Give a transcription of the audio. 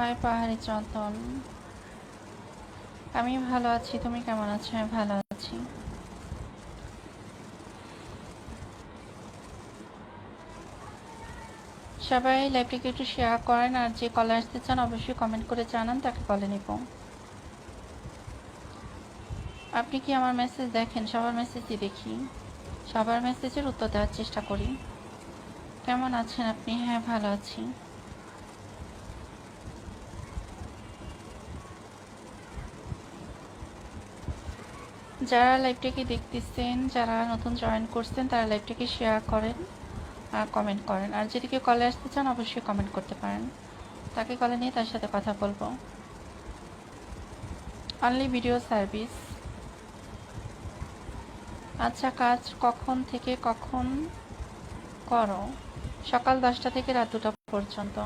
High পাহাড়ি চন্দন, আমি ভালো আছি। তুমি কেমন আছো? আমি ভালো আছি। সবাই লাইভটিকে একটু শেয়ার করেন, আর যে কলে আসতে চান অবশ্যই কমেন্ট করে জানান, তাকে কলে নেব। আপনি কি আমার মেসেজ দেখেন? সবার মেসেজই দেখি, সবার মেসেজের উত্তর দেওয়ার চেষ্টা করি। কেমন আছেন আপনি? হ্যাঁ, ভালো আছি। যারা লাইভটাকে দেখতেছেন, যারা নতুন জয়েন করছেন, তারা লাইভটাকে শেয়ার করেন আর কমেন্ট করেন। আর যদি কেউ কলে আসতে চান অবশ্যই কমেন্ট করতে পারেন, তাকে কলে নিয়ে তার সাথে কথা বলবো। Only video service. আচ্ছা, কাজ কখন থেকে কখন করো? সকাল 10টা থেকে রাত 2টা পর্যন্ত।